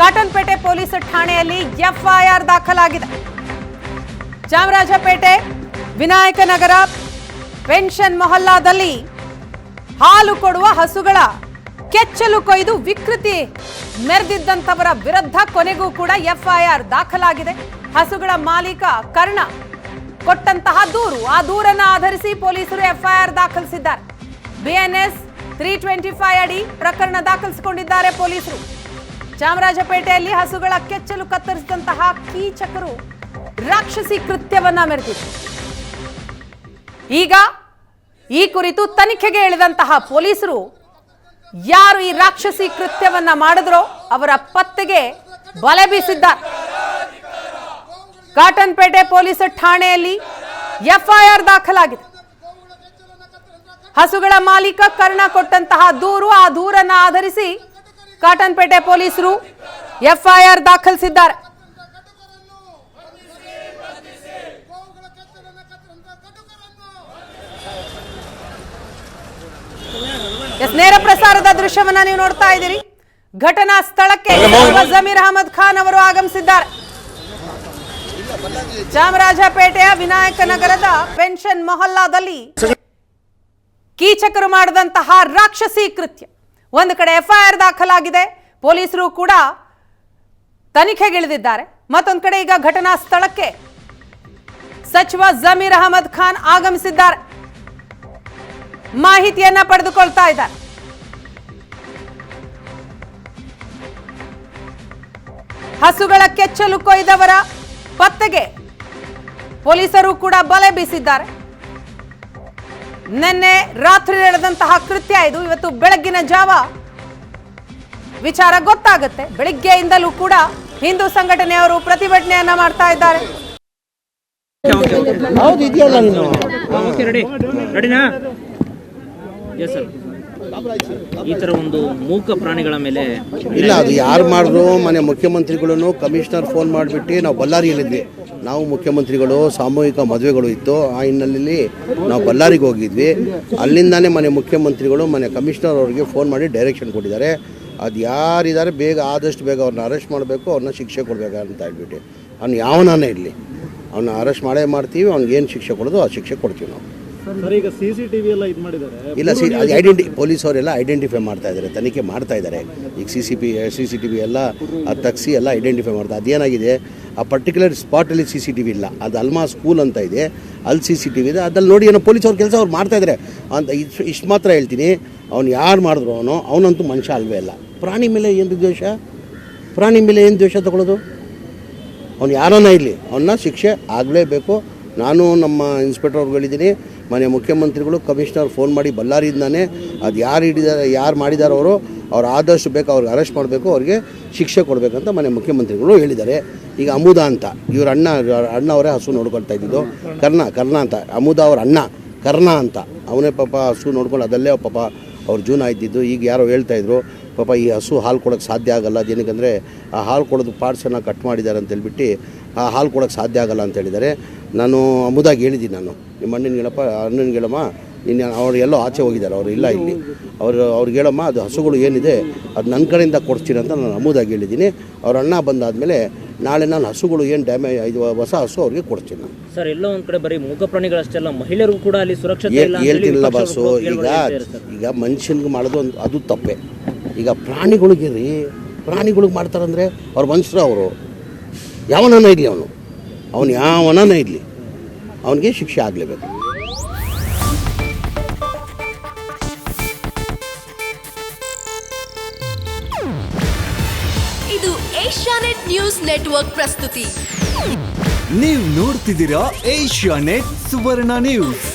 Cottonpet police ಠಾಣೆಯಲ್ಲಿ FIR ದಾಖಲಾಗಿದೆ. Chamarajpet Vinayakanagara pension ಮೊಹಲ್ಲಾದಲ್ಲಿ ಹಾಲು ಕೊಡುವ ಹಸುಗಳ ಕೆಚ್ಚಲು ಕೊಯ್ದು ವಿಕೃತಿ ಮೆರೆದಿದ್ದಂತವರ ವಿರುದ್ಧ ಕೊನೆಗೂ ಕೂಡ ಎಫ್ಐಆರ್ ದಾಖಲಾಗಿದೆ. ಹಸುಗಳ ಮಾಲೀಕ ಕರ್ಣ ಕೊಟ್ಟಂತಹ ದೂರು, ಆ ದೂರನ್ನು ಆಧರಿಸಿ ಪೊಲೀಸರು ಎಫ್ಐಆರ್ ದಾಖಲಿಸಿದ್ದಾರೆ. BNS 325 ಅಡಿ ಪ್ರಕರಣ ದಾಖಲಿಸಿಕೊಂಡಿದ್ದಾರೆ ಪೊಲೀಸರು. ಚಾಮರಾಜಪೇಟೆಯಲ್ಲಿ ಹಸುಗಳ ಕೆಚ್ಚಲು ಕತ್ತರಿಸಿದಂತಹ ಕೀಚಕರು ರಾಕ್ಷಸಿ ಕೃತ್ಯವನ್ನ ಮೆರೆದಿದ್ರು. ಈಗ ಈ ಕುರಿತು ತನಿಖೆಗೆ ಇಳಿದಂತಹ ಪೊಲೀಸರು ಯಾರು ಈ ರಾಕ್ಷಸಿ ಕೃತ್ಯವನ್ನ ಮಾಡಿದ್ರೋ ಅವರ ಪತ್ತೆಗೆ ಬಲೆ ಬೀಸಿದ್ದಾರೆ. ಕಾಟನ್ಪೇಟೆ ಪೊಲೀಸ್ ಠಾಣೆಯಲ್ಲಿ ಎಫ್ಐಆರ್ ದಾಖಲಾಗಿದೆ. ಹಸುಗಳ ಮಾಲೀಕ ಕರ್ಣ ಕೊಟ್ಟಂತಹ ದೂರು, ಆ ದೂರನ್ನು ಆಧರಿಸಿ ಕಾಟನ್ಪೇಟೆ ಪೊಲೀಸರು ಎಫ್ಐಆರ್ ದಾಖಲಿಸಿದ್ದಾರೆ. ನೇರ ಪ್ರಸಾರದ ದೃಶ್ಯವನ್ನ ನೀವು ನೋಡ್ತಾ ಇದ್ದೀರಿ. ಘಟನಾ ಸ್ಥಳಕ್ಕೆ ಜಮೀರ್ ಅಹಮದ್ ಖಾನ್ ಅವರು ಆಗಮಿಸಿದ್ದಾರೆ. ಚಾಮರಾಜಪೇಟೆಯ ವಿನಾಯಕನಗರದ ಪೆನ್ಷನ್ ಮೊಹಲ್ಲಾದಲ್ಲಿ ಕೀಚಕರು ಮಾಡಿದಂತಹ ರಾಕ್ಷಸಿ ಕೃತ್ಯ. ಒಂದು ಕಡೆ ಎಫ್ಐಆರ್ ದಾಖಲಾಗಿದೆ, ಪೊಲೀಸರು ಕೂಡ ತನಿಖೆಗಿಳಿದಿದ್ದಾರೆ. ಮತ್ತೊಂದು ಕಡೆ ಈಗ ಘಟನಾ ಸ್ಥಳಕ್ಕೆ ಸಚಿವ ಜಮೀರ್ ಅಹಮದ್ ಖಾನ್ ಆಗಮಿಸಿದ್ದಾರೆ, ಮಾಹಿತಿಯನ್ನ ಪಡೆದುಕೊಳ್ತಾ ಇದ್ದಾರೆ. ಹಸುಗಳ ಕೆಚ್ಚಲು ಕೊಯ್ದವರ ಪತ್ತೆಗೆ ಪೊಲೀಸರು ಕೂಡ ಬಲೆ ಬೀಸಿದ್ದಾರೆ. ನಿನ್ನೆ ರಾತ್ರಿ ನಡೆದಂತಹ ಕೃತ್ಯ ಇದು. ಇವತ್ತು ಬೆಳಗ್ಗಿನ ಜಾವ ವಿಚಾರ ಗೊತ್ತಾಗುತ್ತೆ. ಬೆಳಿಗ್ಗೆಯಿಂದಲೂ ಕೂಡ ಹಿಂದೂ ಸಂಘಟನೆಯವರು ಪ್ರತಿಭಟನೆಯನ್ನ ಮಾಡ್ತಾ ಇದ್ದಾರೆ. ಈ ತರ ಒಂದು ಮೂಕ ಪ್ರಾಣಿಗಳ ಮೇಲೆ ಇಲ್ಲ, ಅದು ಯಾರು ಮಾಡಿದ್ರು ಮನೆ ಮುಖ್ಯಮಂತ್ರಿಗಳನ್ನು ಕಮಿಷನರ್ ಫೋನ್ ಮಾಡಿಬಿಟ್ಟು ನಾವು ಬಳ್ಳಾರಿಯಲ್ಲಿದ್ವಿ. ನಾವು ಮುಖ್ಯಮಂತ್ರಿಗಳು ಸಾಮೂಹಿಕ ಮದುವೆಗಳು ಇತ್ತು, ಆ ಹಿನ್ನೆಲೆಯಲ್ಲಿ ನಾವು ಬಳ್ಳಾರಿಗೆ ಹೋಗಿದ್ವಿ. ಅಲ್ಲಿಂದಾನೇ ಮನೆ ಮುಖ್ಯಮಂತ್ರಿಗಳು ಮನೆ ಕಮಿಷನರ್ ಅವರಿಗೆ ಫೋನ್ ಮಾಡಿ ಡೈರೆಕ್ಷನ್ ಕೊಟ್ಟಿದ್ದಾರೆ. ಅದು ಯಾರಿದ್ದಾರೆ ಬೇಗ ಆದಷ್ಟು ಬೇಗ ಅವ್ರನ್ನ ಅರೆಸ್ಟ್ ಮಾಡಬೇಕು, ಅವ್ರನ್ನ ಶಿಕ್ಷೆ ಕೊಡಬೇಕು ಅಂತ ಹೇಳ್ಬಿಟ್ಟು. ಅವ್ನು ಯಾವನಾನೇ ಇರಲಿ ಅವನ್ನ ಅರೆಸ್ಟ್ ಮಾಡೇ ಮಾಡ್ತೀವಿ. ಅವ್ನಿಗೆ ಏನು ಶಿಕ್ಷೆ ಕೊಡೋದು ಆ ಶಿಕ್ಷೆ ಕೊಡ್ತೀವಿ ನಾವು. ಈಗ CCTV ಎಲ್ಲ ಇದು ಮಾಡಿದ್ದಾರೆ. ಇಲ್ಲ, ಪೊಲೀಸವರೆಲ್ಲ ಐಡೆಂಟಿಫೈ ಮಾಡ್ತಾ ಇದ್ದಾರೆ, ತನಿಖೆ ಮಾಡ್ತಾ ಇದ್ದಾರೆ. ಈಗ CCTV ಎಲ್ಲ ತೆಗ್ಸಿ ಎಲ್ಲ ಐಡೆಂಟಿಫೈ ಮಾಡ್ತಾರೆ. ಅದೇನಾಗಿದೆ, ಆ ಪರ್ಟಿಕ್ಯುಲರ್ ಸ್ಪಾಟಲ್ಲಿ CCTV ಇಲ್ಲ. ಅದು ಅಲ್ಮಾ ಸ್ಕೂಲ್ ಅಂತ ಇದೆ, ಅಲ್ಲಿ CCTV ಇದೆ. ಅದಲ್ಲಿ ನೋಡಿ ಏನೋ ಪೊಲೀಸ್ ಅವ್ರ ಕೆಲಸ ಅವ್ರು ಮಾಡ್ತಾಯಿದ್ದಾರೆ ಅಂತ ಇಷ್ಟು ಮಾತ್ರ ಹೇಳ್ತೀನಿ. ಅವ್ನು ಯಾರು ಮಾಡಿದ್ರು ಅವನಂತೂ ಮನುಷ್ಯ ಅಲ್ವೇ ಅಲ್ಲ. ಪ್ರಾಣಿ ಮೇಲೆ ಏನು ದ್ವೇಷ, ಪ್ರಾಣಿ ಮೇಲೆ ಏನು ದ್ವೇಷ ತಗೊಳ್ಳೋದು? ಅವ್ನು ಯಾರನ್ನ ಇರಲಿ ಅವನ್ನ ಶಿಕ್ಷೆ ಆಗಲೇಬೇಕು. ನಾನು ನಮ್ಮ ಇನ್ಸ್ಪೆಕ್ಟರ್ ಅವ್ರುಗಳಿದ್ದೀನಿ, ಮನೆ ಮುಖ್ಯಮಂತ್ರಿಗಳು ಕಮಿಷನರ್ ಫೋನ್ ಮಾಡಿ ಬಳ್ಳಾರಿಯಿಂದಾನೆ ಅದು ಯಾರು ಮಾಡಿದಾರೋ ಅವ್ರು ಆದಷ್ಟು ಬೇಕು ಅವ್ರಿಗೆ ಅರೆಸ್ಟ್ ಮಾಡಬೇಕು, ಅವ್ರಿಗೆ ಶಿಕ್ಷೆ ಕೊಡಬೇಕಂತ ಮನೆ ಮುಖ್ಯಮಂತ್ರಿಗಳು ಹೇಳಿದ್ದಾರೆ. ಈಗ ಅಮುದ ಅಂತ ಇವ್ರ ಅಣ್ಣ ಅವರೇ ಹಸು ನೋಡ್ಕೊಳ್ತಾ ಇದ್ದಿದ್ದು. ಕರ್ಣ ಅಂತ ಅಮುದ ಅವ್ರ ಅಣ್ಣ ಕರ್ಣ ಅಂತ ಅವನೇ ಪಾಪ ಹಸು ನೋಡ್ಕೊಂಡು ಅದಲ್ಲೇ ಪಾಪ ಅವ್ರ ಜೀವನ ಆಯ್ತಿದ್ದು. ಈಗ ಯಾರೋ ಹೇಳ್ತಾಯಿದ್ರು ಪಾಪ ಈ ಹಸು ಹಾಲು ಕೊಡೋಕ್ಕೆ ಸಾಧ್ಯ ಆಗೋಲ್ಲ, ಅದೇನಕ್ಕಂದರೆ ಆ ಹಾಲು ಕೊಡೋದು ಪಾರ್ಟ್ಸನ್ನು ಕಟ್ ಮಾಡಿದ್ದಾರೆ ಅಂತ ಹೇಳ್ಬಿಟ್ಟು ಆ ಹಾಲು ಕೊಡೋಕ್ಕೆ ಸಾಧ್ಯ ಆಗೋಲ್ಲ ಅಂತ ಹೇಳಿದ್ದಾರೆ. ನಾನು ಅಮುದಾಗಿ ಹೇಳಿದ್ದೀನಿ, ನಾನು ನಿಮ್ಮ ಅಣ್ಣನಿಗೆ ಹೇಳಮ್ಮ, ಇನ್ನು ಅವ್ರು ಎಲ್ಲೋ ಆಚೆ ಹೋಗಿದ್ದಾರೆ, ಅವರು ಇಲ್ಲ ಇಲ್ಲಿ, ಅವ್ರಿಗೆ ಹೇಳಮ್ಮ ಅದು ಹಸುಗಳು ಏನಿದೆ ಅದು ನನ್ನ ಕಡೆಯಿಂದ ಕೊಡ್ತೀನಿ ಅಂತ ನಾನು ಅಮುದಾಗಿ ಹೇಳಿದ್ದೀನಿ. ಅವ್ರ ಅಣ್ಣ ಬಂದಾದಮೇಲೆ ನಾಳೆ ನಾನು ಹಸುಗಳು ಏನು ಡ್ಯಾಮೇಜ್ ಇದು ಹೊಸ ಹಸು ಅವ್ರಿಗೆ ಕೊಡ್ತೀನಿ ನಾನು. ಸರ್, ಎಲ್ಲೋ ಒಂದು ಕಡೆ ಬರೀ ಮೂಕ ಪ್ರಾಣಿಗಳಷ್ಟೆಲ್ಲ ಮಹಿಳೆಯರಿಗೂ ಕೂಡ ಅಲ್ಲಿ ಸುರಕ್ಷತೆ ಇಲ್ಲ ಹೇಳ್ತಿರಲಿಲ್ಲ ಬಸ್ಸು. ಈಗ ಮನುಷ್ಯನಿಗೆ ಮಾಡೋದು ಅದು ತಪ್ಪೆ. ಈಗ ಪ್ರಾಣಿಗಳಿಗೆ ಮಾಡ್ತಾರಂದರೆ ಅವ್ರು ಮನುಷ್ಯರು, ಅವರು ಯಾವನನ್ನ ಇರಲಿ, ಅವನು ಯಾವನನ್ನ ಇರಲಿ ಅವನಿಗೆ ಶಿಕ್ಷೆ ಆಗಲೇಬೇಕು. ಇದು ಏಷ್ಯಾನೆಟ್ ನ್ಯೂಸ್ ನೆಟ್ವರ್ಕ್ ಪ್ರಸ್ತುತಿ. ನೀವು ನೋಡ್ತಿದ್ದೀರಾ ಏಷ್ಯಾನೆಟ್ ಸುವರ್ಣ ನ್ಯೂಸ್.